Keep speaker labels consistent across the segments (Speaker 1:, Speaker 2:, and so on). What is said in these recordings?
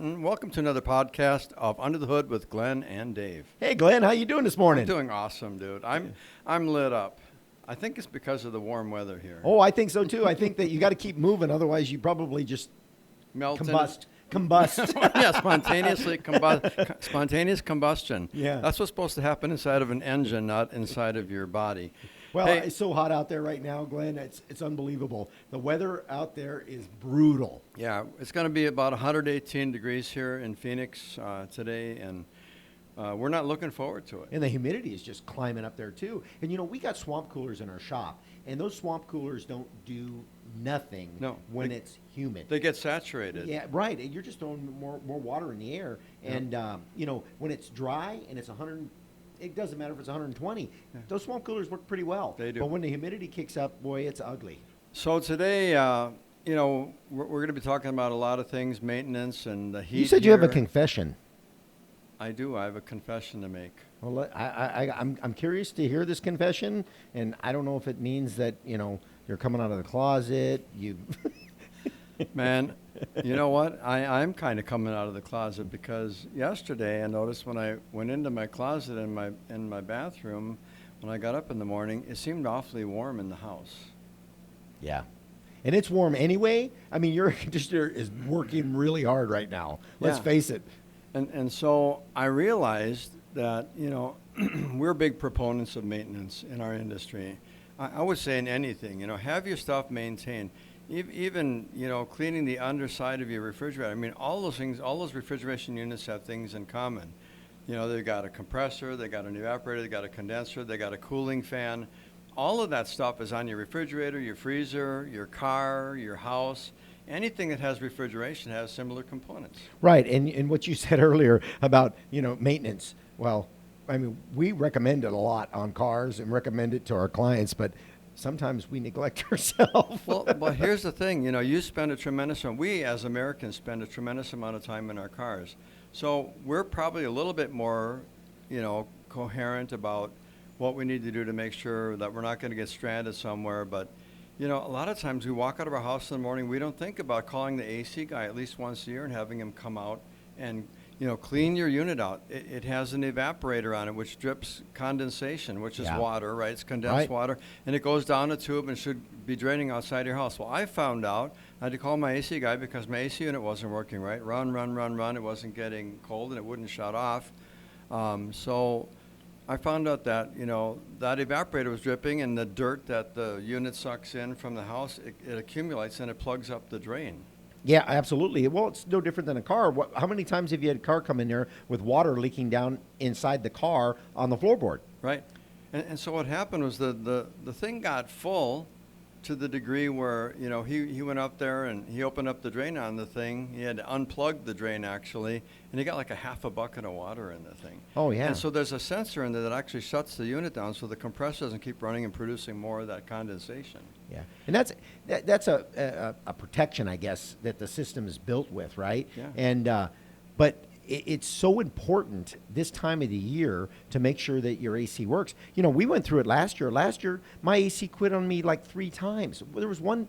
Speaker 1: Welcome to another podcast of Under the Hood with Glen and Dave.
Speaker 2: Hey, Glenn, how you doing this morning?
Speaker 1: I'm doing awesome, dude. I'm lit up. I think it's because of the warm weather here.
Speaker 2: Oh, I think so too. I think that you got to keep moving, otherwise you probably just
Speaker 1: Melt
Speaker 2: combust.
Speaker 1: Yeah, spontaneous combustion.
Speaker 2: Yeah.
Speaker 1: That's what's supposed to happen inside of an engine, not inside of your body.
Speaker 2: Well,
Speaker 1: Hey,
Speaker 2: it's so hot out there right now, Glenn. It's unbelievable. The weather out there is brutal.
Speaker 1: yeah, it's going to be about 118 degrees here in Phoenix today, and we're not looking forward to it.
Speaker 2: And the humidity is just climbing up there too. And we got swamp coolers in our shop, and those swamp coolers don't do nothing when it's humid.
Speaker 1: They get saturated.
Speaker 2: Yeah, right. And you're just throwing more water in the air. And, when it's dry and it's 100, it doesn't matter if it's 120.
Speaker 1: Yeah.
Speaker 2: Those swamp coolers work pretty well.
Speaker 1: They do.
Speaker 2: But when the humidity kicks up, boy, it's ugly.
Speaker 1: So today, we're going to be talking about a lot of things, maintenance and the heat.
Speaker 2: You said you have a
Speaker 1: here.
Speaker 2: confession.
Speaker 1: I do. I have a confession to make.
Speaker 2: Well, I'm curious to hear this confession, and I don't know if it means that, you're coming out of the closet.
Speaker 1: Man, you know what? I'm kind of coming out of the closet because yesterday I noticed when I went into my closet in my bathroom, when I got up in the morning, it seemed awfully warm in the house.
Speaker 2: Yeah. And it's warm anyway. I mean, your air conditioner is working really hard right now. Let's
Speaker 1: Yeah.
Speaker 2: face it.
Speaker 1: And so I realized that, we're big proponents of maintenance in our industry. I would say in anything, have your stuff maintained. Even, cleaning the underside of your refrigerator. I mean, all those things, all those refrigeration units have things in common. They've got a compressor, they got an evaporator, they got a condenser, they got a cooling fan. All of that stuff is on your refrigerator, your freezer, your car, your house. Anything that has refrigeration has similar components.
Speaker 2: Right. And what you said earlier about, maintenance. Well, I mean, we recommend it a lot on cars and recommend it to our clients, but sometimes we neglect ourselves.
Speaker 1: Well, but here's the thing, you spend a tremendous amount, we as Americans spend a tremendous amount of time in our cars. So we're probably a little bit more, coherent about what we need to do to make sure that we're not going to get stranded somewhere. But, a lot of times we walk out of our house in the morning, we don't think about calling the AC guy at least once a year and having him come out and clean your unit out. It has an evaporator on it, which drips condensation, which is water, right? It's condensed water, and it goes down a tube and should be draining outside your house. Well, I found out I had to call my AC guy because my AC unit wasn't working right. Run. It wasn't getting cold, and it wouldn't shut off. So I found out that, that evaporator was dripping, and the dirt that the unit sucks in from the house, it accumulates, and it plugs up the drain.
Speaker 2: Yeah, absolutely. Well, it's no different than a car. How many times have you had a car come in there with water leaking down inside the car on the floorboard?
Speaker 1: Right. And so what happened was the thing got full to the degree where, he went up there and he opened up the drain on the thing. He had to unplug the drain, actually, and he got like a half a bucket of water in the thing.
Speaker 2: Oh, yeah.
Speaker 1: And so there's a sensor in there that actually shuts the unit down so the compressor doesn't keep running and producing more of that condensation.
Speaker 2: Yeah, and that's a protection, I guess, that the system is built with, right?
Speaker 1: Yeah.
Speaker 2: And but it's so important this time of the year to make sure that your AC works. We went through it last year. Last year, my AC quit on me like 3 times. There was one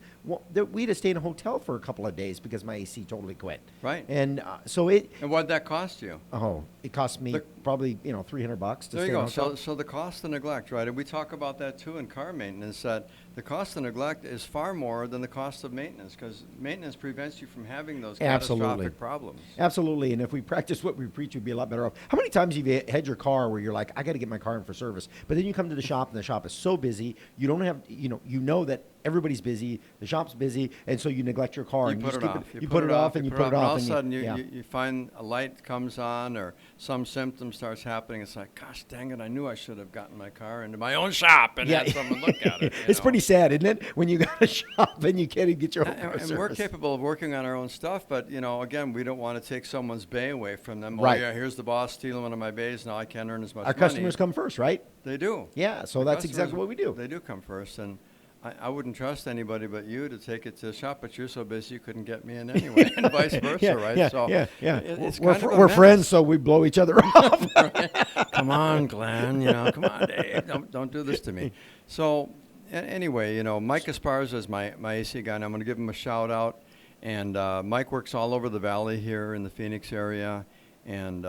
Speaker 2: that we had to stay in a hotel for a couple of days because my AC totally quit.
Speaker 1: Right.
Speaker 2: And
Speaker 1: And what'd that cost you?
Speaker 2: Oh, it cost me probably $300 to
Speaker 1: There
Speaker 2: stay
Speaker 1: you
Speaker 2: in a
Speaker 1: go.
Speaker 2: hotel.
Speaker 1: So the cost of neglect, right? And we talk about that too in car maintenance, that the cost of neglect is far more than the cost of maintenance because maintenance prevents you from having those catastrophic problems.
Speaker 2: Absolutely. And if we practice what we preach, we'd be a lot better off. How many times have you had your car where you're like, I got to get my car in for service, but then you come to the shop and the shop is so busy, you don't have, that everybody's busy, the shop's busy, and so you neglect your car.
Speaker 1: You
Speaker 2: and
Speaker 1: put it off.
Speaker 2: You put it off, and you put it off.
Speaker 1: All of a sudden, you find a light comes on or some symptom starts happening. It's like, gosh, dang it, I knew I should have gotten my car into my own shop and had someone look at it.
Speaker 2: It's pretty sad, isn't it? When you got a shop and you can't even get your own car
Speaker 1: and
Speaker 2: service.
Speaker 1: we're capable of working on our own stuff, but, again, we don't want to take someone's bay away from them.
Speaker 2: Right.
Speaker 1: Oh, yeah, here's the boss stealing one of my bays. Now I can't earn as much money.
Speaker 2: Our customers come first, right?
Speaker 1: They do.
Speaker 2: Yeah, so that's exactly what we do.
Speaker 1: They do come first, and I wouldn't trust anybody but you to take it to the shop, but you're so busy you couldn't get me in anyway, and vice versa, right? It's
Speaker 2: we're friends, so we blow each other off.
Speaker 1: Right? Come on, Glenn. Come on, Dave. Don't do this to me. So, anyway, Mike Esparza is my AC guy, and I'm going to give him a shout out. And Mike works all over the valley here in the Phoenix area, and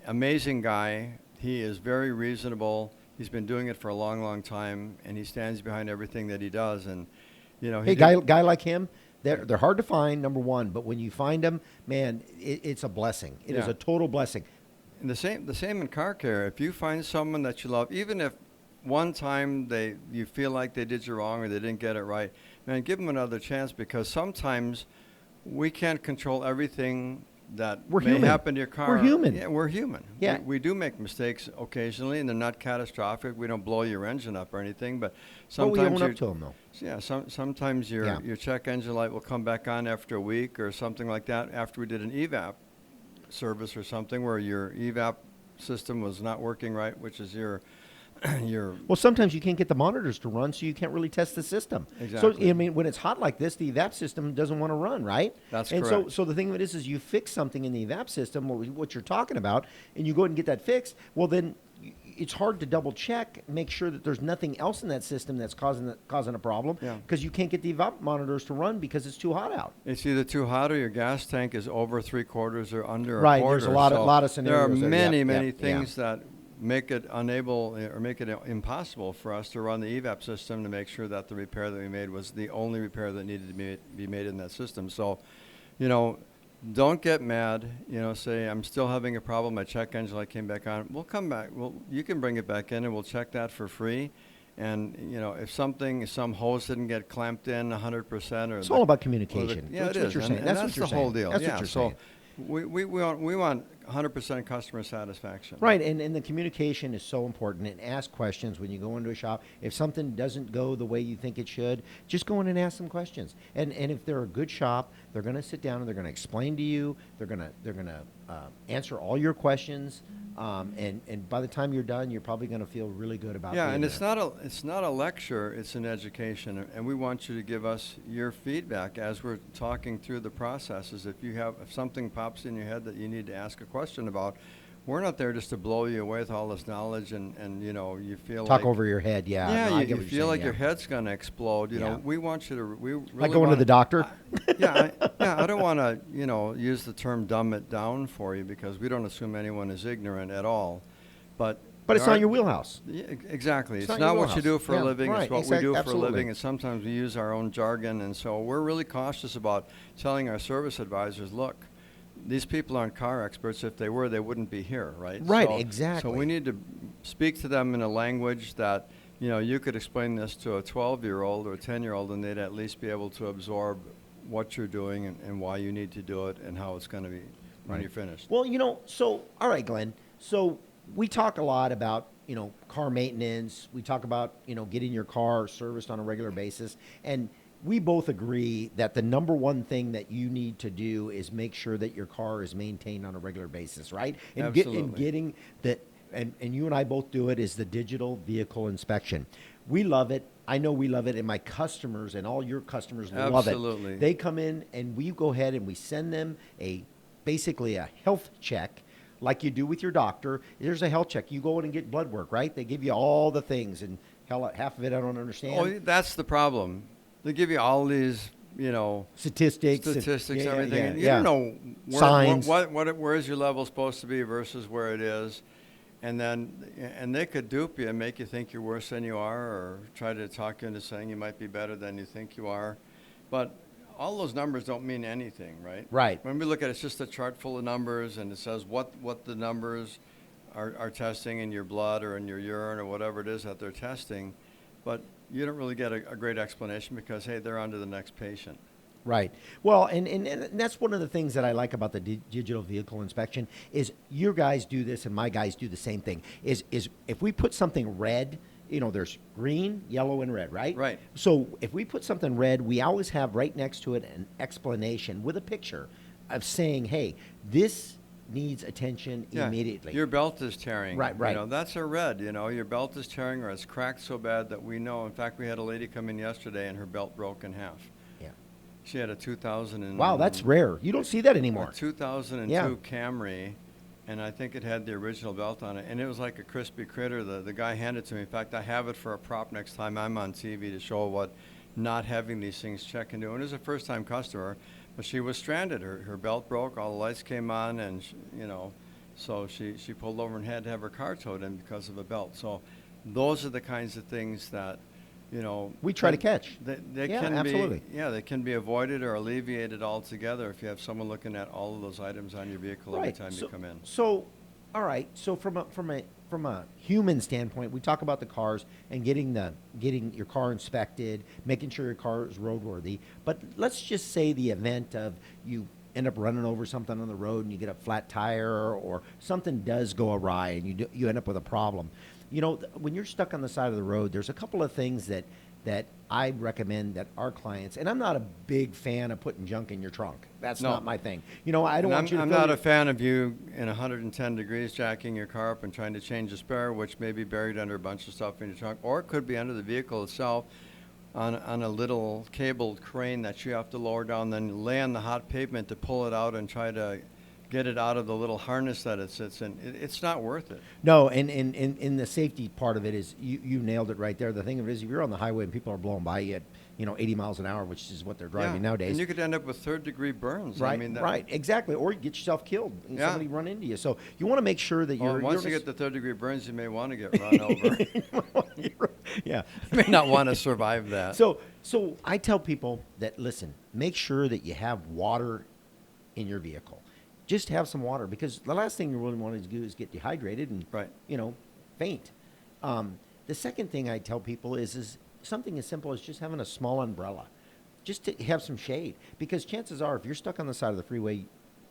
Speaker 1: amazing guy. He is very reasonable. He's been doing it for a long, long time, and he stands behind everything that he does. And
Speaker 2: Hey, guy like him, they're hard to find, number one, but when you find them, man, it's a blessing. It is
Speaker 1: Yeah.
Speaker 2: a total blessing.
Speaker 1: And the same in car care. If you find someone that you love, even if one time you feel like they did you wrong or they didn't get it right, man, give them another chance, because sometimes we can't control everything that
Speaker 2: We're
Speaker 1: may
Speaker 2: human.
Speaker 1: happen to your car.
Speaker 2: We're human.
Speaker 1: Yeah, we're human.
Speaker 2: Yeah.
Speaker 1: We do make mistakes occasionally, and they're not catastrophic. We don't blow your engine up or anything, but
Speaker 2: But we
Speaker 1: sometimes
Speaker 2: own up to them, though.
Speaker 1: yeah, sometimes
Speaker 2: Yeah.
Speaker 1: your check engine light will come back on after a week or something like that, after we did an evap service or something where your evap system was not working right, which is your
Speaker 2: Well, sometimes you can't get the monitors to run, so you can't really test the system.
Speaker 1: Exactly.
Speaker 2: So, I mean, when it's hot like this, the evap system doesn't want to run, right?
Speaker 1: That's
Speaker 2: and
Speaker 1: correct.
Speaker 2: So the thing of it is you fix something in the evap system, what you're talking about, and you go ahead and get that fixed. Well, then it's hard to double check, make sure that there's nothing else in that system that's causing a problem,
Speaker 1: Yeah.
Speaker 2: because you can't get the evap monitors to run because it's too hot out.
Speaker 1: It's either too hot or your gas tank is over 3/4 or under
Speaker 2: Right,
Speaker 1: a quarter.
Speaker 2: there's a lot of
Speaker 1: So
Speaker 2: scenarios there.
Speaker 1: There are many,
Speaker 2: Yep,
Speaker 1: many
Speaker 2: yep,
Speaker 1: things that make it unable or make it impossible for us to run the evap system to make sure that the repair that we made was the only repair that needed to be made in that system. So, don't get mad. Say, I'm still having a problem. My check engine light came back on. We'll come back. You can bring it back in, and we'll check that for free. And, if some hose didn't get clamped in 100%, or
Speaker 2: It's all about communication.
Speaker 1: yeah,
Speaker 2: That's
Speaker 1: it
Speaker 2: what
Speaker 1: is.
Speaker 2: you're saying.
Speaker 1: And
Speaker 2: That's
Speaker 1: that's
Speaker 2: what you're
Speaker 1: the whole
Speaker 2: saying.
Speaker 1: deal.
Speaker 2: That's
Speaker 1: yeah.
Speaker 2: what you're
Speaker 1: So
Speaker 2: saying.
Speaker 1: we want 100% customer satisfaction.
Speaker 2: Right, and the communication is so important. And ask questions when you go into a shop. If something doesn't go the way you think it should, just go in and ask some questions. And if they're a good shop, they're going to sit down and they're going to explain to you. They're going to answer all your questions. And by the time you're done, you're probably going to feel really good about.
Speaker 1: Yeah,
Speaker 2: being
Speaker 1: and
Speaker 2: there.
Speaker 1: it's not a lecture, it's an education, and we want you to give us your feedback as we're talking through the processes. If something pops in your head that you need to ask a question about, we're not there just to blow you away with all this knowledge and you feel
Speaker 2: talk
Speaker 1: like
Speaker 2: over your head. Yeah,
Speaker 1: yeah,
Speaker 2: no, I
Speaker 1: you
Speaker 2: get what you're
Speaker 1: feel
Speaker 2: saying,
Speaker 1: like
Speaker 2: yeah.
Speaker 1: your head's going to explode.
Speaker 2: Yeah.
Speaker 1: We want you to we really
Speaker 2: Like going to
Speaker 1: wanna-
Speaker 2: the doctor.
Speaker 1: I don't want to use the term dumb it down for you, because we don't assume anyone is ignorant at all, but
Speaker 2: But it's not your wheelhouse.
Speaker 1: yeah, exactly. It's
Speaker 2: not
Speaker 1: not
Speaker 2: your
Speaker 1: what you
Speaker 2: wheelhouse.
Speaker 1: do for
Speaker 2: Yeah,
Speaker 1: a living.
Speaker 2: right,
Speaker 1: It's what we do for
Speaker 2: absolutely.
Speaker 1: a living. And sometimes we use our own jargon. And so we're really cautious about telling our service advisors, look, these people aren't car experts. If they were, they wouldn't be here, right?
Speaker 2: Right,
Speaker 1: So
Speaker 2: exactly.
Speaker 1: we need to speak to them in a language that, you could explain this to a 12-year-old or a 10-year-old, and they'd at least be able to absorb what you're doing and why you need to do it and how it's going to be when you're finished.
Speaker 2: Well, all right, Glenn. So we talk a lot about, car maintenance. We talk about, getting your car serviced on a regular basis. And we both agree that the number one thing that you need to do is make sure that your car is maintained on a regular basis, right? And
Speaker 1: Absolutely.
Speaker 2: getting that, and you and I both do it, is the digital vehicle inspection. We love it. I know we love it, and my customers and all your customers love it.
Speaker 1: Absolutely.
Speaker 2: They come in, and we go ahead and we send them basically a health check, like you do with your doctor. There's a health check. You go in and get blood work, right? They give you all the things, and hell, half of it I don't understand.
Speaker 1: Oh, that's the problem. They give you all these,
Speaker 2: Statistics,
Speaker 1: everything. And you
Speaker 2: yeah.
Speaker 1: don't know
Speaker 2: Signs.
Speaker 1: where is your level supposed to be versus where it is. And they could dupe you and make you think you're worse than you are, or try to talk you into saying you might be better than you think you are. But all those numbers don't mean anything, right?
Speaker 2: Right.
Speaker 1: When we look at it, it's just a chart full of numbers, and it says what the numbers are testing in your blood or in your urine or whatever it is that they're testing. But you don't really get a great explanation because, hey, they're on to the next patient.
Speaker 2: Right. Well, and that's one of the things that I like about the digital vehicle inspection is your guys do this and my guys do the same thing. Is if we put something red, there's green, yellow, and red, right?
Speaker 1: Right.
Speaker 2: So if we put something red, we always have right next to it an explanation with a picture of saying, hey, this needs attention immediately.
Speaker 1: Your belt is tearing.
Speaker 2: Right, right.
Speaker 1: That's a red. Your belt is tearing, or it's cracked so bad that we know. In fact, we had a lady come in yesterday and her belt broke in half.
Speaker 2: Yeah.
Speaker 1: She had a 2000
Speaker 2: Wow, that's rare. You don't see that anymore.
Speaker 1: A 2002
Speaker 2: Yeah.
Speaker 1: Camry, and I think it had the original belt on it, and it was like a crispy critter. The guy handed it to me. In fact, I have it for a prop next time I'm on TV to show what not having these things check into. And it was a first-time customer, But she was stranded. Her belt broke. All the lights came on, and so she pulled over and had to have her car towed in because of a belt. So those are the kinds of things that
Speaker 2: we try to catch.
Speaker 1: They
Speaker 2: Yeah,
Speaker 1: can
Speaker 2: absolutely.
Speaker 1: they can be avoided or alleviated altogether if you have someone looking at all of those items on your vehicle every time you come in.
Speaker 2: So, all right. So from a human standpoint, we talk about the cars and getting your car inspected, making sure your car is roadworthy. But let's just say the event of you end up running over something on the road and you get a flat tire or something does go awry and you end up with a problem. When you're stuck on the side of the road, there's a couple of things that I recommend that our clients, and I'm not a big fan of putting junk in your trunk. That's not my thing. I don't want you to
Speaker 1: I'm not a fan of you in 110 degrees jacking your car up and trying to change a spare, which may be buried under a bunch of stuff in your trunk, or it could be under the vehicle itself on a little cabled crane that you have to lower down, then lay on the hot pavement to pull it out and try to get it out of the little harness that it sits in. It's not worth it.
Speaker 2: No, and the safety part of it is you nailed it right there. The thing of it is, if you're on the highway and people are blowing by you at 80 miles an hour, which is what they're driving nowadays,
Speaker 1: and you could end up with third-degree burns.
Speaker 2: Right, right, exactly, or you get yourself killed and somebody run into you. So you want to make sure that
Speaker 1: once you get the third-degree burns, you may want to get run over.
Speaker 2: Yeah,
Speaker 1: you may not want to survive that.
Speaker 2: So I tell people that, listen, make sure that you have water in your vehicle. Just have some water, because the last thing you really want to do is get dehydrated and faint. The second thing I tell people is something as simple as just having a small umbrella, just to have some shade, because chances are if you're stuck on the side of the freeway,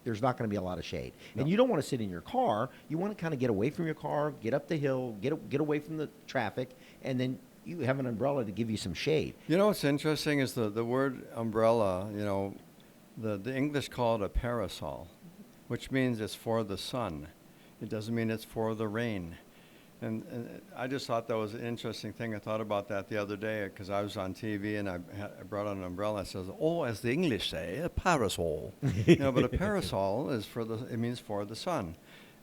Speaker 2: there's not going to be a lot of shade. No. And you don't want to sit in your car. You want to kind of get away from your car, get up the hill, get away from the traffic, and then you have an umbrella to give you some shade.
Speaker 1: What's interesting is the word umbrella, the English call it a parasol, which means it's for the sun. It doesn't mean it's for the rain. And I just thought that was an interesting thing. I thought about that the other day because I was on TV and I brought out an umbrella. It says, as the English say, a parasol. But a parasol is it means for the sun.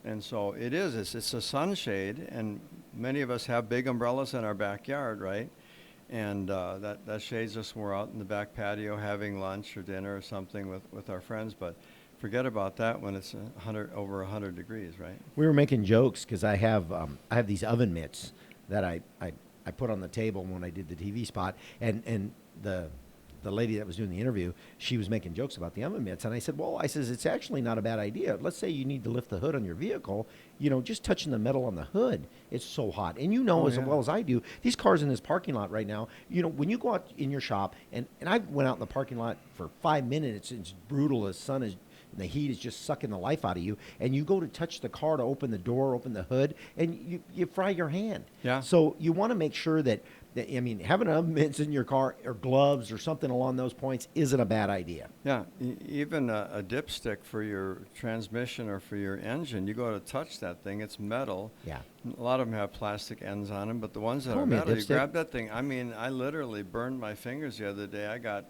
Speaker 1: And so it is. It's a sunshade, and many of us have big umbrellas in our backyard, right? And that shades us when we're out in the back patio having lunch or dinner or something with our friends. But forget about that when it's over 100 degrees, right?
Speaker 2: We were making jokes because I have these oven mitts that I put on the table when I did the TV spot, and the lady that was doing the interview, she was making jokes about the oven mitts, and I said, it's actually not a bad idea. Let's say you need to lift the hood on your vehicle, just touching the metal on the hood, it's so hot. And as well as I do, these cars in this parking lot right now, when you go out in your shop, and I went out in the parking lot for 5 minutes, it's brutal, the sun is, and the heat is just sucking the life out of you, and you go to touch the car to open the door, open the hood, and you fry your hand.
Speaker 1: Yeah.
Speaker 2: So you want to make sure that having oven mitts in your car or gloves or something along those points isn't a bad idea.
Speaker 1: Yeah, even a dipstick for your transmission or for your engine, you go to touch that thing, it's metal.
Speaker 2: Yeah.
Speaker 1: A lot of them have plastic ends on them, but the ones that are metal, you grab that thing. I literally burned my fingers the other day. I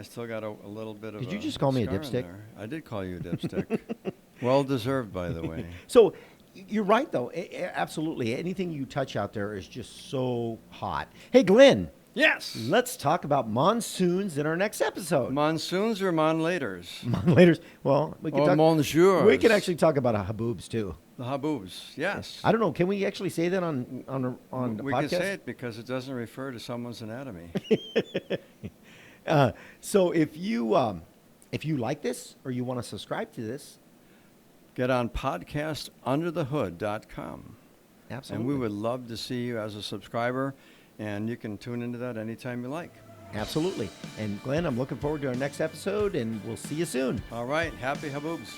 Speaker 1: still got a little bit of.
Speaker 2: Did you just call me a dipstick?
Speaker 1: I did call you a dipstick. Well deserved, by the way.
Speaker 2: So you're right, though. Absolutely. Anything you touch out there is just so hot. Hey, Glenn.
Speaker 1: Yes.
Speaker 2: Let's talk about monsoons in our next episode.
Speaker 1: Monsoons or monlators?
Speaker 2: Monlators. Well, we can talk.
Speaker 1: Monsieurs.
Speaker 2: We can actually talk about haboobs too.
Speaker 1: The haboobs. Yes.
Speaker 2: I don't know. Can we actually say that on the podcast?
Speaker 1: We can say it because it doesn't refer to someone's anatomy.
Speaker 2: So if you like this or you want to subscribe to this,
Speaker 1: get on podcastunderthehood.com.
Speaker 2: Absolutely.
Speaker 1: And we would love to see you as a subscriber, and you can tune into that anytime you like.
Speaker 2: Absolutely. And Glenn, I'm looking forward to our next episode, and we'll see you soon.
Speaker 1: All right. Happy haboobs.